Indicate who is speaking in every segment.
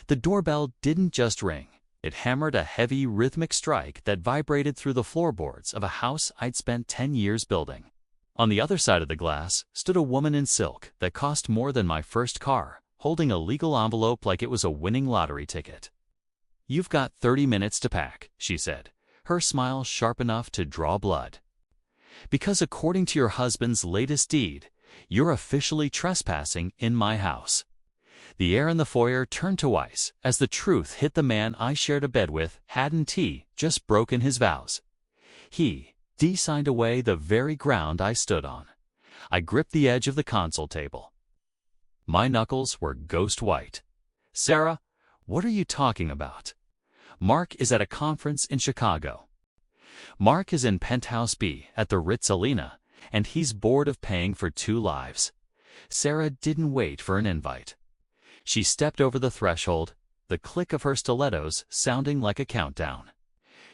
Speaker 1: The doorbell didn't just ring. It hammered a heavy, rhythmic strike that vibrated through the floorboards of a house I'd spent 10 years building. On the other side of the glass stood a woman in silk that cost more than my first car, holding a legal envelope like it was a winning lottery ticket. "You've got 30 minutes to pack," she said, her smile sharp enough to draw blood. "Because according to your husband's latest deed, you're officially trespassing in my house." The air in the foyer turned to ice as the truth hit the man I shared a bed with hadn't just broken his vows. He signed away the very ground I stood on. I gripped the edge of the console table. My knuckles were ghost white. "Sarah, what are you talking about? Mark is at a conference in Chicago. Mark is in Penthouse B at the Ritz Elena, and he's bored of paying for 2 lives." Sarah didn't wait for an invite. She stepped over the threshold, the click of her stilettos sounding like a countdown.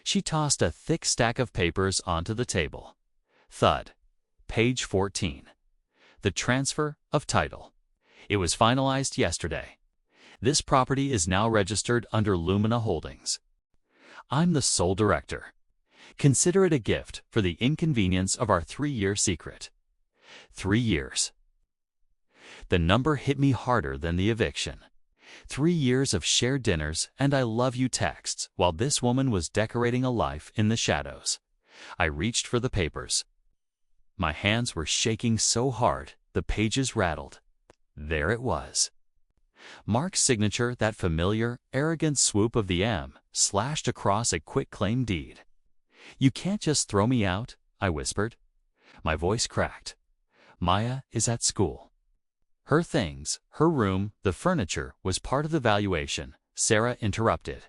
Speaker 1: She tossed a thick stack of papers onto the table. Thud. Page 14. The transfer of title. It was finalized yesterday. This property is now registered under Lumina Holdings. I'm the sole director. Consider it a gift for the inconvenience of our 3-year secret. 3 years. The number hit me harder than the eviction. 3 years of shared dinners and I love you texts while this woman was decorating a life in the shadows. I reached for the papers. My hands were shaking so hard, the pages rattled. There it was. Mark's signature, that familiar, arrogant swoop of the M, slashed across a quitclaim deed. "You can't just throw me out," I whispered. My voice cracked. "Maya is at school. Her things, her room, the furniture was part of the valuation," Sarah interrupted.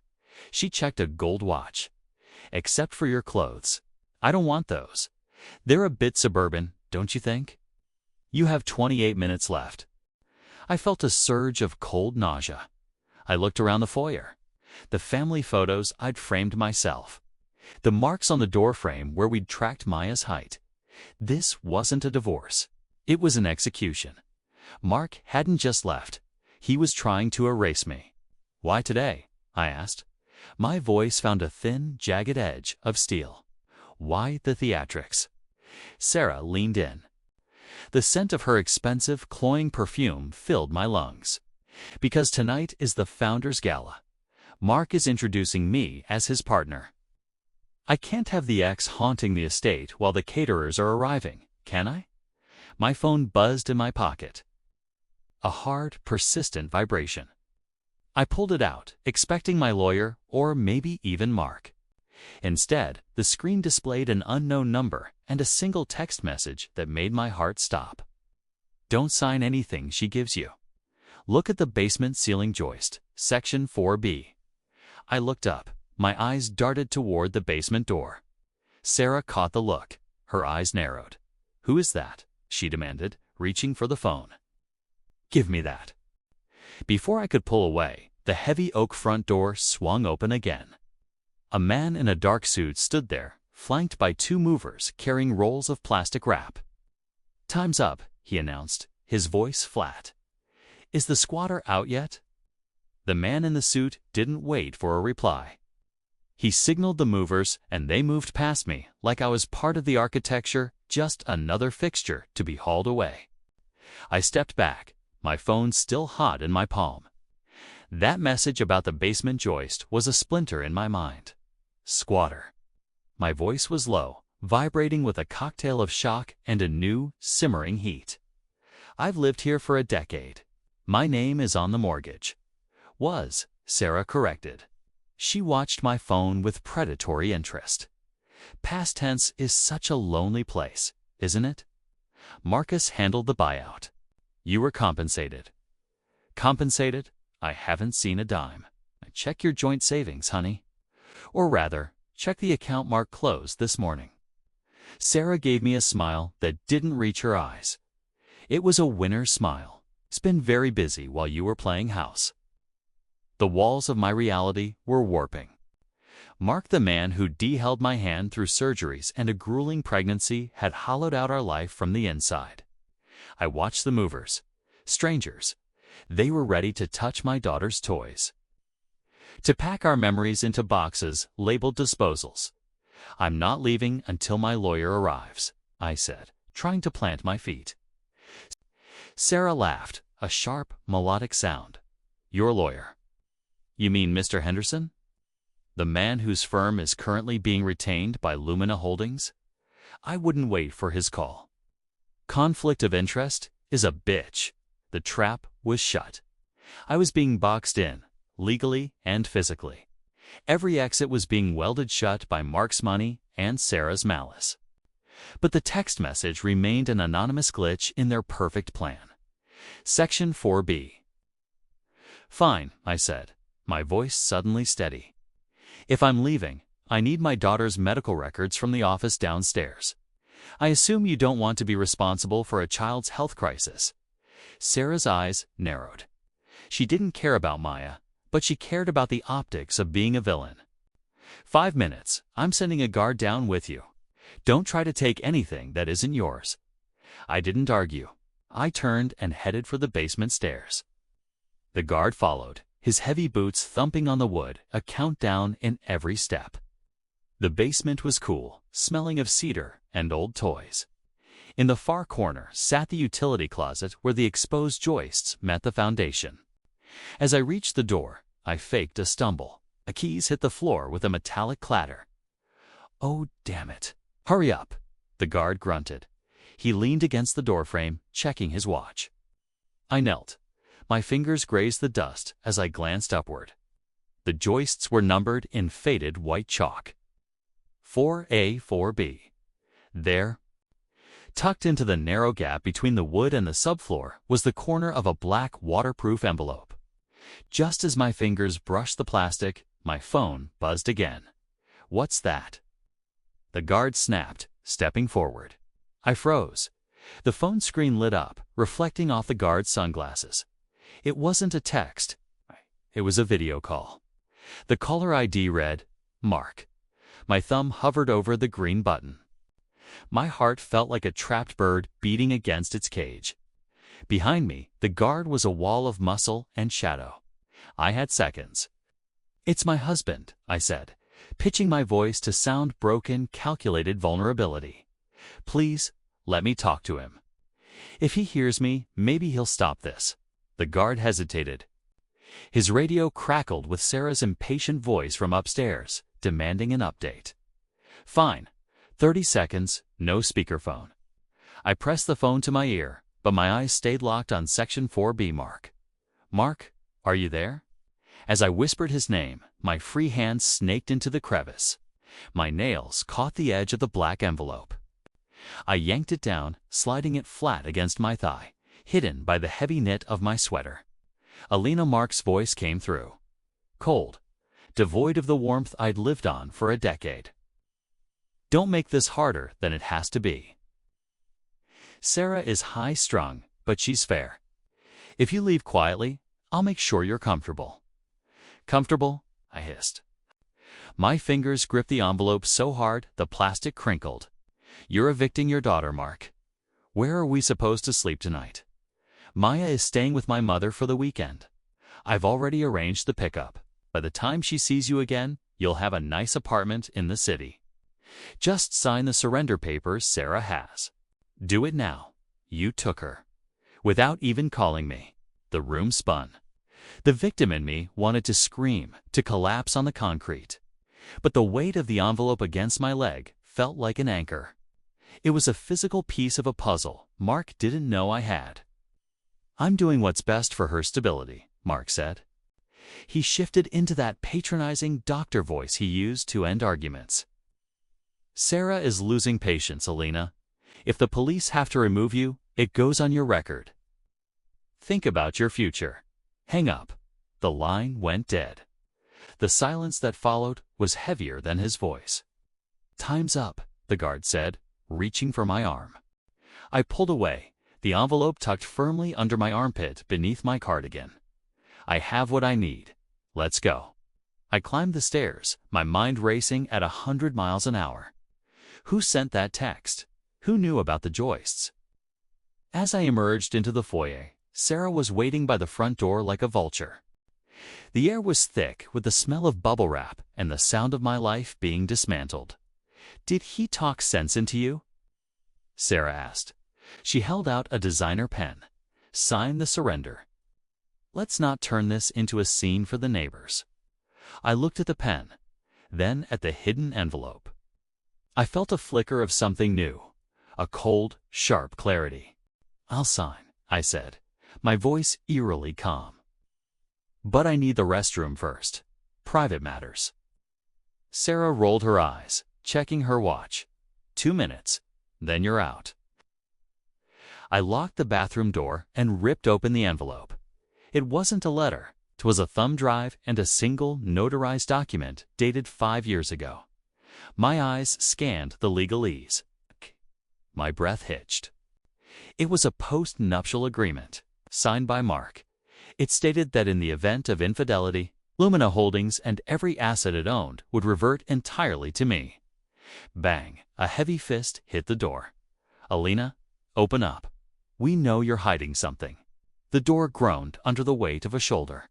Speaker 1: She checked a gold watch. "Except for your clothes. I don't want those. They're a bit suburban, don't you think? You have 28 minutes left." I felt a surge of cold nausea. I looked around the foyer. The family photos I'd framed myself. The marks on the doorframe where we'd tracked Maya's height. This wasn't a divorce. It was an execution. Mark hadn't just left. He was trying to erase me. "Why today?" I asked. My voice found a thin, jagged edge of steel. "Why the theatrics?" Sarah leaned in. The scent of her expensive, cloying perfume filled my lungs. "Because tonight is the Founders Gala. Mark is introducing me as his partner. I can't have the ex haunting the estate while the caterers are arriving, can I?" My phone buzzed in my pocket. A hard, persistent vibration. I pulled it out, expecting my lawyer or maybe even Mark. Instead, the screen displayed an unknown number and a single text message that made my heart stop. "Don't sign anything she gives you. Look at the basement ceiling joist, section 4B. I looked up. My eyes darted toward the basement door. Sarah caught the look. Her eyes narrowed. "Who is that?" she demanded, reaching for the phone. "Give me that." Before I could pull away, the heavy oak front door swung open again. A man in a dark suit stood there, flanked by 2 movers carrying rolls of plastic wrap. "Time's up," he announced, his voice flat. "Is the squatter out yet?" The man in the suit didn't wait for a reply. He signaled the movers, and they moved past me like I was part of the architecture, just another fixture to be hauled away. I stepped back, my phone still hot in my palm. That message about the basement joist was a splinter in my mind. Squatter. My voice was low, vibrating with a cocktail of shock and a new, simmering heat. "I've lived here for a decade. My name is on the mortgage." "Was," Sarah corrected. She watched my phone with predatory interest. "Past tense is such a lonely place, isn't it? Marcus handled the buyout. You were compensated." "Compensated? I haven't seen a dime. Check your joint savings, honey. Or rather, check the account Mark closed this morning." Sarah gave me a smile that didn't reach her eyes. It was a winner's smile. "It's been very busy while you were playing house." The walls of my reality were warping. Mark, the man who held my hand through surgeries and a grueling pregnancy, had hollowed out our life from the inside. I watched the movers. Strangers. They were ready to touch my daughter's toys. To pack our memories into boxes labeled disposals. I'm not leaving until my lawyer arrives, I said, trying to plant my feet. Sarah laughed, a sharp, melodic sound. Your lawyer? You mean Mr. Henderson? The man whose firm is currently being retained by Lumina Holdings? I wouldn't wait for his call. Conflict of interest is a bitch. The trap was shut. I was being boxed in, legally and physically. Every exit was being welded shut by Mark's money and Sarah's malice. But the text message remained an anonymous glitch in their perfect plan. Section 4B. Fine, I said, my voice suddenly steady. If I'm leaving, I need my daughter's medical records from the office downstairs. I assume you don't want to be responsible for a child's health crisis. Sarah's eyes narrowed. She didn't care about Maya, but she cared about the optics of being a villain. 5 minutes, I'm sending a guard down with you. Don't try to take anything that isn't yours. I didn't argue. I turned and headed for the basement stairs. The guard followed, his heavy boots thumping on the wood, a countdown in every step. The basement was cool, smelling of cedar and old toys. In the far corner sat the utility closet where the exposed joists met the foundation. As I reached the door, I faked a stumble. The keys hit the floor with a metallic clatter. Oh, damn it. Hurry up, the guard grunted. He leaned against the doorframe, checking his watch. I knelt. My fingers grazed the dust as I glanced upward. The joists were numbered in faded white chalk. 4A, 4B. There, tucked into the narrow gap between the wood and the subfloor, was the corner of a black waterproof envelope. Just as my fingers brushed the plastic, my phone buzzed again. What's that? The guard snapped, stepping forward. I froze. The phone screen lit up, reflecting off the guard's sunglasses. It wasn't a text. It was a video call. The caller ID read, Mark. My thumb hovered over the green button. My heart felt like a trapped bird beating against its cage. Behind me, the guard was a wall of muscle and shadow. I had seconds. It's my husband, I said, pitching my voice to sound broken, calculated vulnerability. Please, let me talk to him. If he hears me, maybe he'll stop this. The guard hesitated. His radio crackled with Sarah's impatient voice from upstairs, demanding an update. Fine. 30 seconds, no speakerphone. I pressed the phone to my ear, but my eyes stayed locked on Section 4B Mark. Mark, are you there? As I whispered his name, my free hand snaked into the crevice. My nails caught the edge of the black envelope. I yanked it down, sliding it flat against my thigh, hidden by the heavy knit of my sweater. Elena Mark's voice came through. Cold, devoid of the warmth I'd lived on for a decade. Don't make this harder than it has to be. Sarah is high-strung, but she's fair. If you leave quietly, I'll make sure you're comfortable. Comfortable? I hissed. My fingers gripped the envelope so hard the plastic crinkled. You're evicting your daughter, Mark. Where are we supposed to sleep tonight? Maya is staying with my mother for the weekend. I've already arranged the pickup. By the time she sees you again, you'll have a nice apartment in the city. Just sign the surrender papers Sarah has. Do it now. You took her. Without even calling me. The room spun. The victim in me wanted to scream, to collapse on the concrete. But the weight of the envelope against my leg felt like an anchor. It was a physical piece of a puzzle Mark didn't know I had. I'm doing what's best for her stability, Mark said. He shifted into that patronizing doctor voice he used to end arguments. Sarah is losing patience, Elena. If the police have to remove you, it goes on your record. Think about your future. Hang up. The line went dead. The silence that followed was heavier than his voice. Time's up, the guard said, reaching for my arm. I pulled away, the envelope tucked firmly under my armpit beneath my cardigan. I have what I need. Let's go. I climbed the stairs, my mind racing at 100 miles an hour. Who sent that text? Who knew about the joists? As I emerged into the foyer, Sarah was waiting by the front door like a vulture. The air was thick with the smell of bubble wrap and the sound of my life being dismantled. "Did he talk sense into you?" Sarah asked. She held out a designer pen. "Sign the surrender. Let's not turn this into a scene for the neighbors." I looked at the pen, then at the hidden envelope. I felt a flicker of something new, a cold, sharp clarity. "I'll sign," I said, my voice eerily calm. "But I need the restroom first. Private matters." Sarah rolled her eyes, checking her watch. 2 minutes, then you're out." I locked the bathroom door and ripped open the envelope. It wasn't a letter. 'Twas a thumb drive and a single notarized document dated 5 years ago. My eyes scanned the legalese. My breath hitched. It was a post-nuptial agreement, signed by Mark. It stated that in the event of infidelity, Lumina Holdings and every asset it owned would revert entirely to me. Bang! A heavy fist hit the door. "Elena, open up. We know you're hiding something." The door groaned under the weight of a shoulder.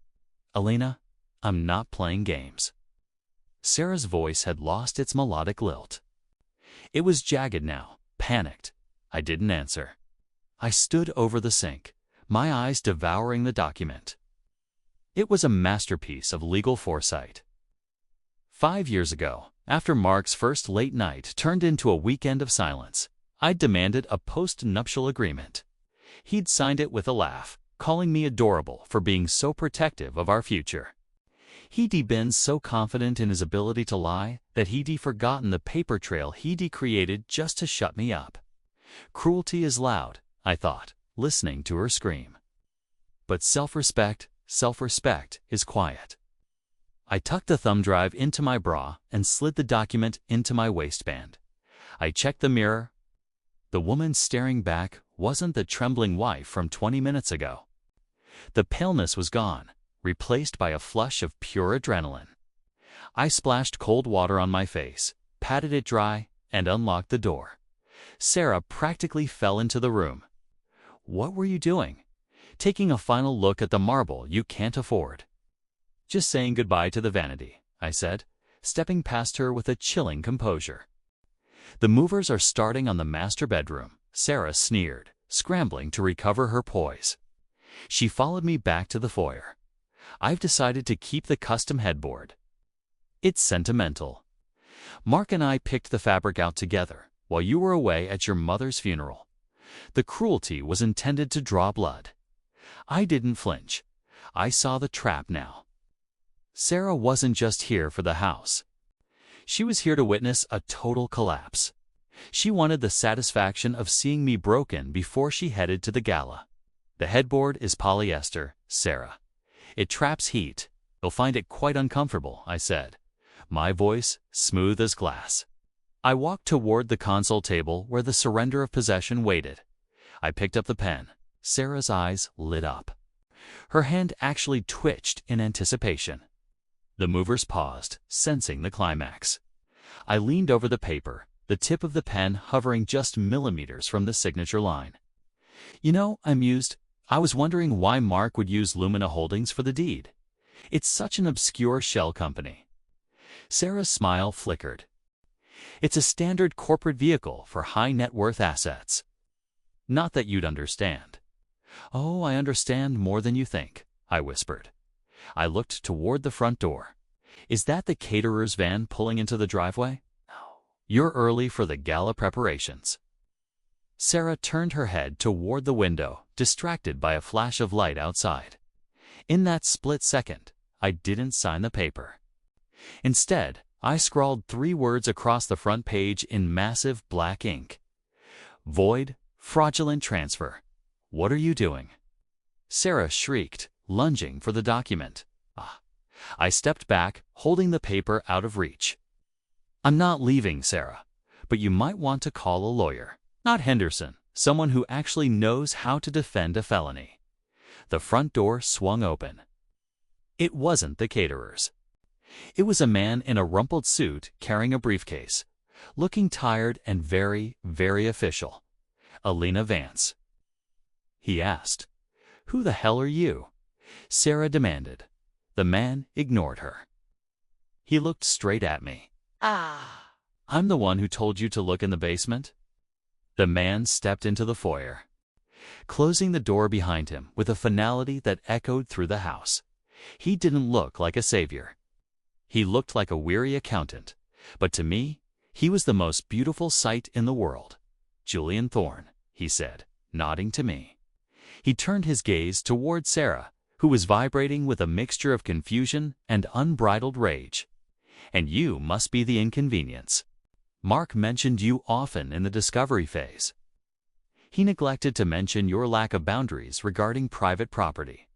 Speaker 1: "Elena, I'm not playing games." Sarah's voice had lost its melodic lilt. It was jagged now, panicked. I didn't answer. I stood over the sink, my eyes devouring the document. It was a masterpiece of legal foresight. 5 years ago, after Mark's first late night turned into a weekend of silence, I demanded a post-nuptial agreement. He'd signed it with a laugh, calling me adorable for being so protective of our future. He'd been so confident in his ability to lie that he'd forgotten the paper trail he'd created just to shut me up. Cruelty is loud, I thought, listening to her scream. But self-respect is quiet. I tucked the thumb drive into my bra and slid the document into my waistband. I checked the mirror. The woman staring back wasn't the trembling wife from 20 minutes ago. The paleness was gone, replaced by a flush of pure adrenaline. I splashed cold water on my face, patted it dry, and unlocked the door. Sarah practically fell into the room. "What were you doing?" "Taking a final look at the marble you can't afford." "Just saying goodbye to the vanity," I said, stepping past her with a chilling composure. "The movers are starting on the master bedroom," Sarah sneered, scrambling to recover her poise. She followed me back to the foyer. "I've decided to keep the custom headboard. It's sentimental. Mark and I picked the fabric out together while you were away at your mother's funeral. The cruelty was intended to draw blood." I didn't flinch. I saw the trap now. Sarah wasn't just here for the house. She was here to witness a total collapse. She wanted the satisfaction of seeing me broken before she headed to the gala. "The headboard is polyester, Sarah. It traps heat. You'll find it quite uncomfortable," I said, my voice smooth as glass. I walked toward the console table where the surrender of possession waited. I picked up the pen. Sarah's eyes lit up. Her hand actually twitched in anticipation. The movers paused, sensing the climax. I leaned over the paper, the tip of the pen hovering just millimeters from the signature line. "You know," I mused, "I was wondering why Mark would use Lumina Holdings for the deed. It's such an obscure shell company." Sarah's smile flickered. "It's a standard corporate vehicle for high net worth assets." "Not that you'd understand." "Oh, I understand more than you think," I whispered. I looked toward the front door. "Is that the caterer's van pulling into the driveway?" "No. You're early for the gala preparations." Sarah turned her head toward the window, distracted by a flash of light outside. In that split second, I didn't sign the paper. Instead, I scrawled 3 words across the front page in massive black ink. "Void, fraudulent transfer. What are you doing?" Sarah shrieked, lunging for the document. I stepped back, holding the paper out of reach. "I'm not leaving, Sarah, but you might want to call a lawyer. Not Henderson, someone who actually knows how to defend a felony." The front door swung open. It wasn't the caterer's. It was a man in a rumpled suit carrying a briefcase, looking tired and very, very official. "Elena Vance?" he asked. "Who the hell are you?" Sarah demanded. The man ignored her. He looked straight at me.
Speaker 2: Ah.
Speaker 1: I'm the one who told you to look in the basement? The man stepped into the foyer, closing the door behind him with a finality that echoed through the house. He didn't look like a savior. He looked like a weary accountant, but to me, he was the most beautiful sight in the world. Julian Thorne, he said, nodding to me. He turned his gaze toward Sarah, who was vibrating with a mixture of confusion and unbridled rage. And you must be the inconvenience. Mark mentioned you often in the discovery phase. He neglected to mention your lack of boundaries regarding private property.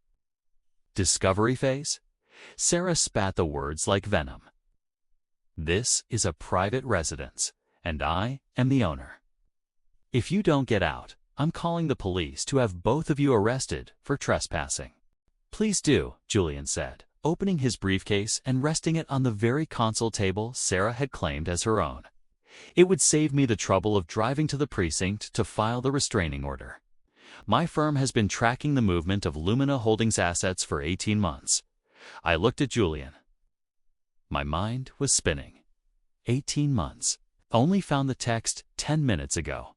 Speaker 1: Discovery phase? Sarah spat the words like venom. This is a private residence, and I am the owner. If you don't get out, I'm calling the police to have both of you arrested for trespassing. Please do, Julian said, opening his briefcase and resting it on the very console table Sarah had claimed as her own. It would save me the trouble of driving to the precinct to file the restraining order. My firm has been tracking the movement of Lumina Holdings assets for 18 months. I looked at Julian. My mind was spinning. 18 months. Only found the text 10 minutes ago.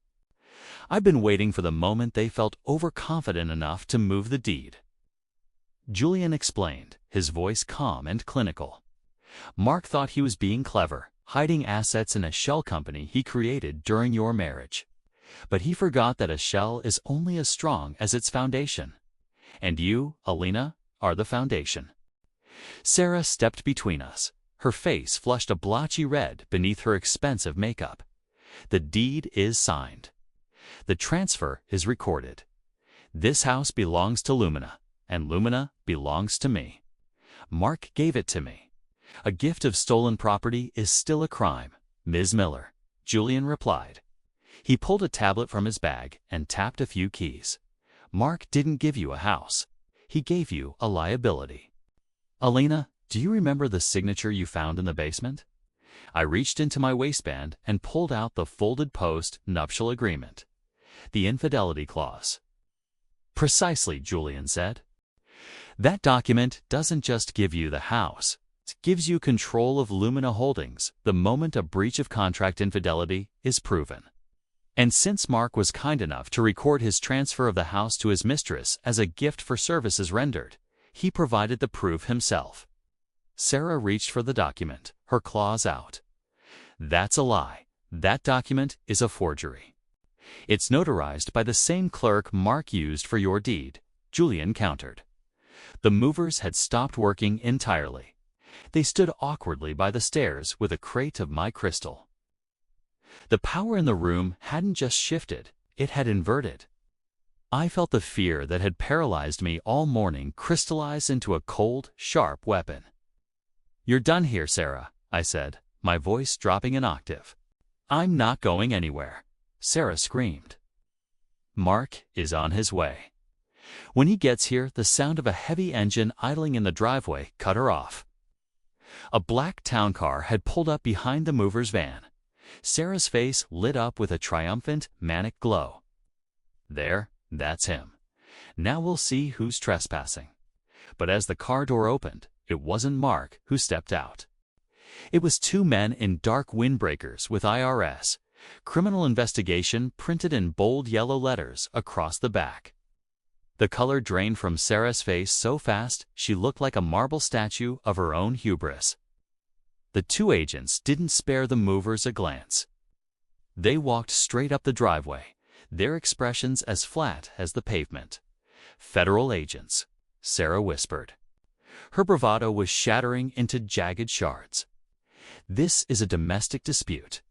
Speaker 1: I've been waiting for the moment they felt overconfident enough to move the deed. Julian explained, his voice calm and clinical. Mark thought he was being clever, hiding assets in a shell company he created during your marriage. But he forgot that a shell is only as strong as its foundation. And you, Elena, are the foundation. Sarah stepped between us. Her face flushed a blotchy red beneath her expensive makeup. The deed is signed. The transfer is recorded. This house belongs to Lumina, and Lumina belongs to me. Mark gave it to me. A gift of stolen property is still a crime, Ms. Miller, Julian replied. He pulled a tablet from his bag and tapped a few keys. Mark didn't give you a house. He gave you a liability. Elena, do you remember the signature you found in the basement? I reached into my waistband and pulled out the folded post-nuptial agreement. The infidelity clause. Precisely, Julian said. That document doesn't just give you the house. It gives you control of Lumina Holdings the moment a breach of contract infidelity is proven. And since Mark was kind enough to record his transfer of the house to his mistress as a gift for services rendered, he provided the proof himself. Sarah reached for the document, her claws out. That's a lie. That document is a forgery. It's notarized by the same clerk Mark used for your deed, Julian countered. The movers had stopped working entirely. They stood awkwardly by the stairs with a crate of my crystal. The power in the room hadn't just shifted, it had inverted. I felt the fear that had paralyzed me all morning crystallize into a cold, sharp weapon. You're done here, Sarah, I said, my voice dropping an octave. I'm not going anywhere, Sarah screamed. Mark is on his way. When he gets here, the sound of a heavy engine idling in the driveway cut her off. A black town car had pulled up behind the mover's van. Sarah's face lit up with a triumphant, manic glow. There, that's him. Now we'll see who's trespassing. But as the car door opened, it wasn't Mark who stepped out. It was two men in dark windbreakers with IRS, criminal investigation printed in bold yellow letters across the back. The color drained from Sarah's face so fast she looked like a marble statue of her own hubris. The two agents didn't spare the movers a glance. They walked straight up the driveway, their expressions as flat as the pavement. Federal agents, Sarah whispered. Her bravado was shattering into jagged shards. This is a domestic dispute.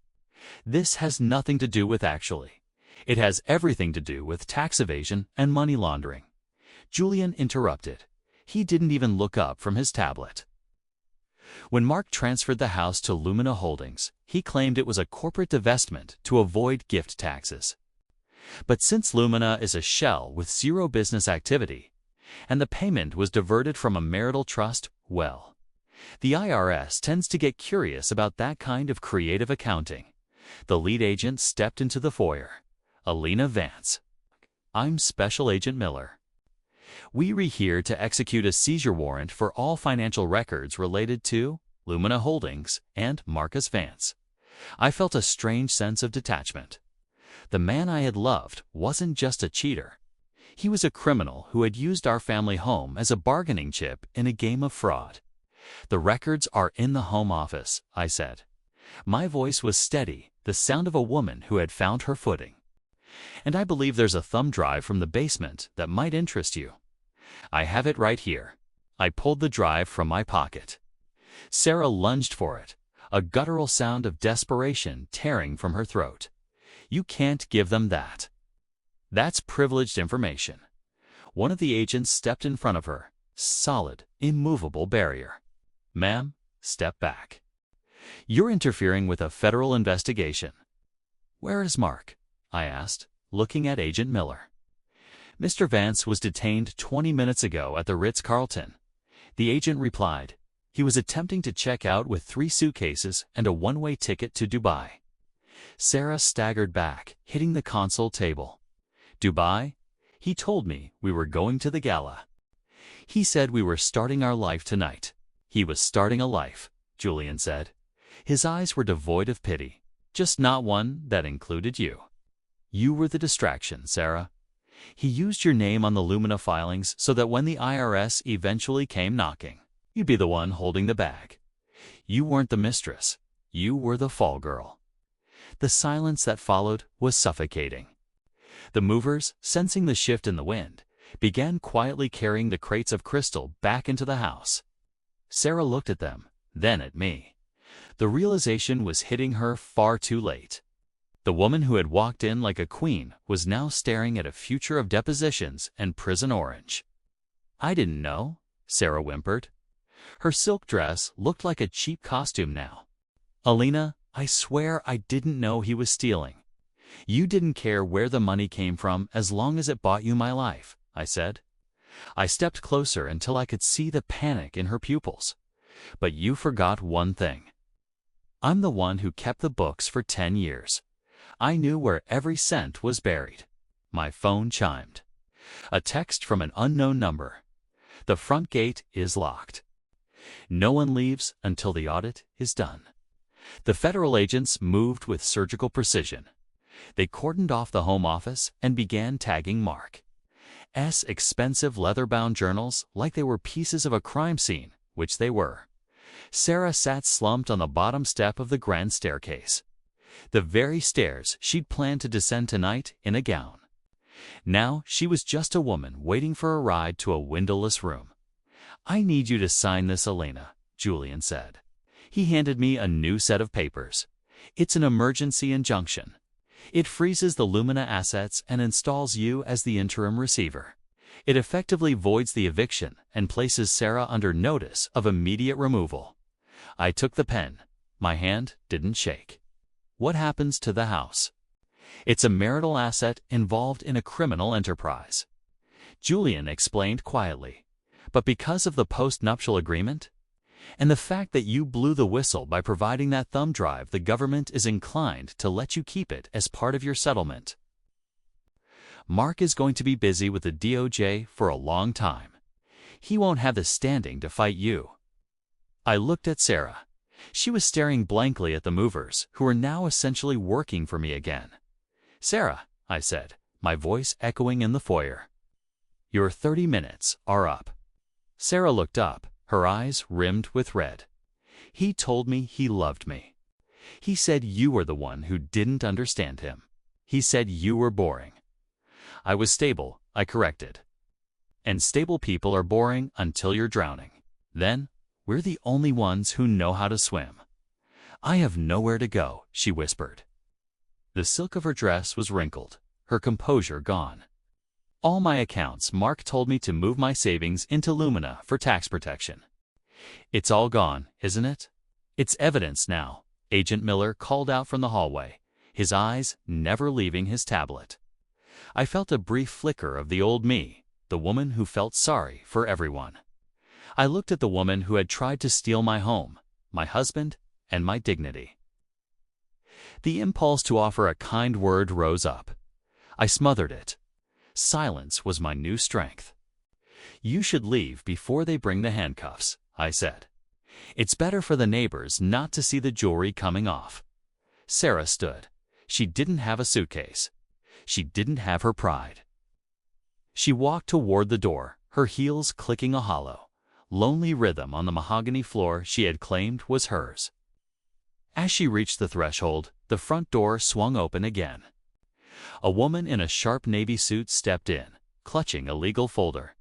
Speaker 1: This has nothing to do with actually. It has everything to do with tax evasion and money laundering. Julian interrupted. He didn't even look up from his tablet. When Mark transferred the house to Lumina Holdings, he claimed it was a corporate divestment to avoid gift taxes. But since Lumina is a shell with zero business activity, and the payment was diverted from a marital trust, well, the IRS tends to get curious about that kind of creative accounting. The lead agent stepped into the foyer. Elena Vance. I'm Special Agent Miller. "We are here to execute a seizure warrant for all financial records related to Lumina Holdings and Marcus Vance." I felt a strange sense of detachment. The man I had loved wasn't just a cheater. He was a criminal who had used our family home as a bargaining chip in a game of fraud. "The records are in the home office," I said. My voice was steady, the sound of a woman who had found her footing. "And I believe there's a thumb drive from the basement that might interest you. I have it right here." I pulled the drive from my pocket. Sarah lunged for it, a guttural sound of desperation tearing from her throat. "You can't give them that. That's privileged information." One of the agents stepped in front of her, solid, immovable barrier. "Ma'am, step back. You're interfering with a federal investigation." "Where is Mark?" I asked, looking at Agent Miller. "Mr. Vance was detained 20 minutes ago at the Ritz-Carlton," the agent replied. "He was attempting to check out with 3 suitcases and a one-way ticket to Dubai." Sarah staggered back, hitting the console table. "Dubai? He told me we were going to the gala. He said we were starting our life tonight." "He was starting a life," Julian said. His eyes were devoid of pity, just not one that included you. "You were the distraction, Sarah. He used your name on the Lumina filings so that when the IRS eventually came knocking, you'd be the one holding the bag. You weren't the mistress. You were the fall girl." The silence that followed was suffocating. The movers, sensing the shift in the wind, began quietly carrying the crates of crystal back into the house. Sarah looked at them, then at me. The realization was hitting her far too late. The woman who had walked in like a queen was now staring at a future of depositions and prison orange. "I didn't know," Sarah whimpered. Her silk dress looked like a cheap costume now. "Elena, I swear I didn't know he was stealing. You didn't care where the money came from as long as it bought you my life," I said. I stepped closer until I could see the panic in her pupils. "But you forgot one thing. I'm the one who kept the books for 10 years. I knew where every cent was buried." My phone chimed. A text from an unknown number. "The front gate is locked. No one leaves until the audit is done." The federal agents moved with surgical precision. They cordoned off the home office and began tagging Mark's expensive leather-bound journals like they were pieces of a crime scene, which they were. Sarah sat slumped on the bottom step of the grand staircase, the very stairs she'd planned to descend tonight in a gown. Now she was just a woman waiting for a ride to a windowless room. "I need you to sign this, Elena," Julian said. He handed me a new set of papers. "It's an emergency injunction. It freezes the Lumina assets and installs you as the interim receiver. It effectively voids the eviction and places Sarah under notice of immediate removal." I took the pen. My hand didn't shake. "What happens to the house?" "It's a marital asset involved in a criminal enterprise," Julian explained quietly. "But because of the post-nuptial agreement and the fact that you blew the whistle by providing that thumb drive, the government is inclined to let you keep it as part of your settlement. Mark is going to be busy with the DOJ for a long time. He won't have the standing to fight you." I looked at Sarah. She was staring blankly at the movers, who were now essentially working for me again. "Sarah," I said, my voice echoing in the foyer, "your 30 minutes are up." Sarah looked up, her eyes rimmed with red. "He told me he loved me. He said you were the one who didn't understand him. He said you were boring." "I was stable," I corrected. "And stable people are boring until you're drowning. Then, we're the only ones who know how to swim." "I have nowhere to go," she whispered. The silk of her dress was wrinkled, her composure gone. "All my accounts, Mark told me to move my savings into Lumina for tax protection." "It's all gone, isn't it?" "It's evidence now," Agent Miller called out from the hallway, his eyes never leaving his tablet. I felt a brief flicker of the old me, the woman who felt sorry for everyone. I looked at the woman who had tried to steal my home, my husband, and my dignity. The impulse to offer a kind word rose up. I smothered it. Silence was my new strength. You should leave before they bring the handcuffs, I said. It's better for the neighbors not to see the jewelry coming off. Sarah stood. She didn't have a suitcase. She didn't have her pride. She walked toward the door, her heels clicking a hollow, lonely rhythm on the mahogany floor she had claimed was hers. As she reached the threshold, the front door swung open again. A woman in a sharp navy suit stepped in, clutching a legal folder.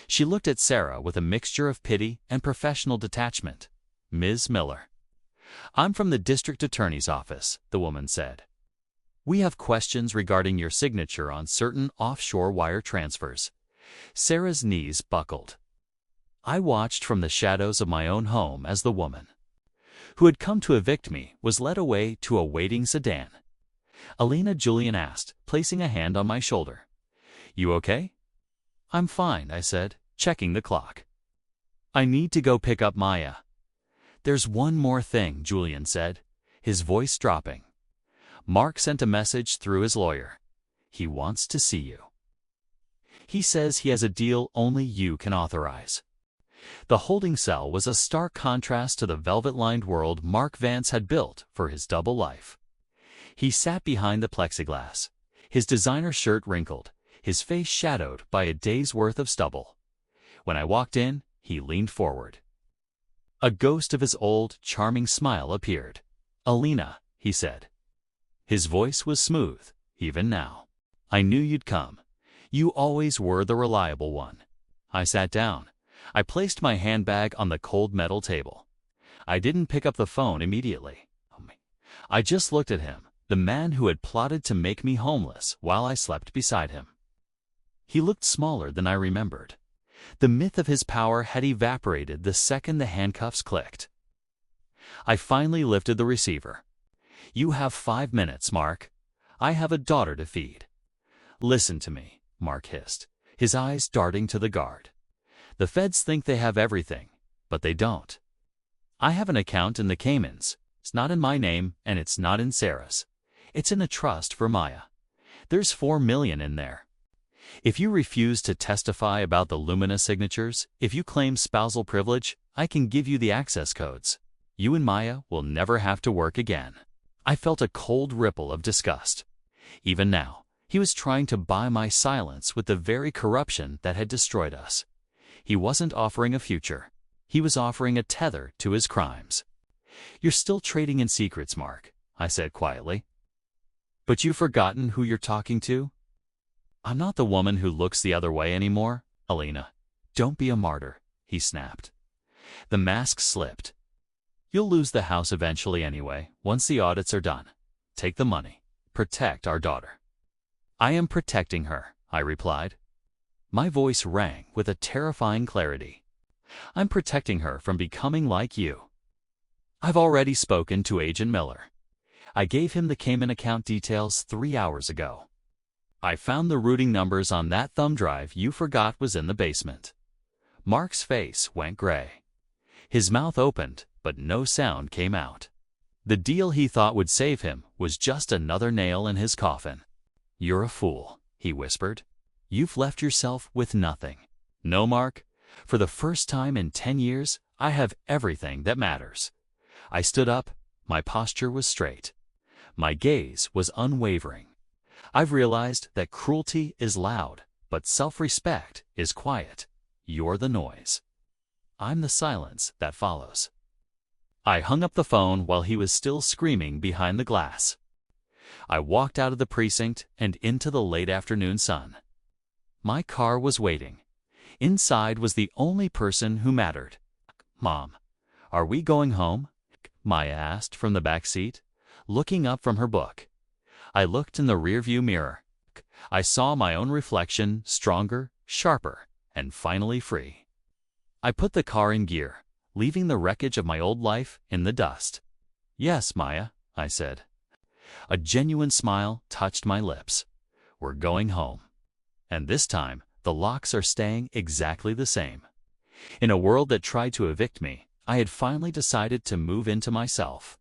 Speaker 1: She looked at Sarah with a mixture of pity and professional detachment. Ms. Miller. I'm from the district attorney's office, the woman said. We have questions regarding your signature on certain offshore wire transfers. Sarah's knees buckled. I watched from the shadows of my own home as the woman, who had come to evict me, was led away to a waiting sedan. Elena, Julian asked, placing a hand on my shoulder. You okay? I'm fine, I said, checking the clock. I need to go pick up Maya. There's one more thing, Julian said, his voice dropping. Mark sent a message through his lawyer. He wants to see you. He says he has a deal only you can authorize. The holding cell was a stark contrast to the velvet-lined world Mark Vance had built for his double life. He sat behind the plexiglass, his designer shirt wrinkled, his face shadowed by a day's worth of stubble. When I walked in, he leaned forward. A ghost of his old, charming smile appeared. Elena, he said. His voice was smooth, even now. I knew you'd come. You always were the reliable one. I sat down. I placed my handbag on the cold metal table. I didn't pick up the phone immediately. I just looked at him, the man who had plotted to make me homeless while I slept beside him. He looked smaller than I remembered. The myth of his power had evaporated the second the handcuffs clicked. I finally lifted the receiver. You have 5 minutes, Mark. I have a daughter to feed. Listen to me, Mark hissed, his eyes darting to the guard. The feds think they have everything, but they don't. I have an account in the Caymans. It's not in my name, and it's not in Sarah's. It's in a trust for Maya. There's $4 million in there. If you refuse to testify about the Lumina signatures, if you claim spousal privilege, I can give you the access codes. You and Maya will never have to work again. I felt a cold ripple of disgust. Even now, he was trying to buy my silence with the very corruption that had destroyed us. He wasn't offering a future. He was offering a tether to his crimes. You're still trading in secrets, Mark, I said quietly. But you've forgotten who you're talking to? I'm not the woman who looks the other way anymore, Elena. Don't be a martyr, he snapped. The mask slipped. You'll lose the house eventually anyway, once the audits are done. Take the money. Protect our daughter. I am protecting her, I replied. My voice rang with a terrifying clarity. I'm protecting her from becoming like you. I've already spoken to Agent Miller. I gave him the Cayman account details 3 hours ago. I found the routing numbers on that thumb drive you forgot was in the basement. Mark's face went gray. His mouth opened, but no sound came out. The deal he thought would save him was just another nail in his coffin. You're a fool, he whispered. You've left yourself with nothing. No, Mark. For the first time in 10 years, I have everything that matters. I stood up. My posture was straight. My gaze was unwavering. I've realized that cruelty is loud, but self-respect is quiet. You're the noise. I'm the silence that follows. I hung up the phone while he was still screaming behind the glass. I walked out of the precinct and into the late afternoon sun. My car was waiting. Inside was the only person who mattered. Mom, are we going home? Maya asked from the back seat, looking up from her book. I looked in the rearview mirror. I saw my own reflection, stronger, sharper, and finally free. I put the car in gear, leaving the wreckage of my old life in the dust. Yes, Maya, I said. A genuine smile touched my lips. We're going home. And this time, the locks are staying exactly the same. In a world that tried to evict me, I had finally decided to move into myself.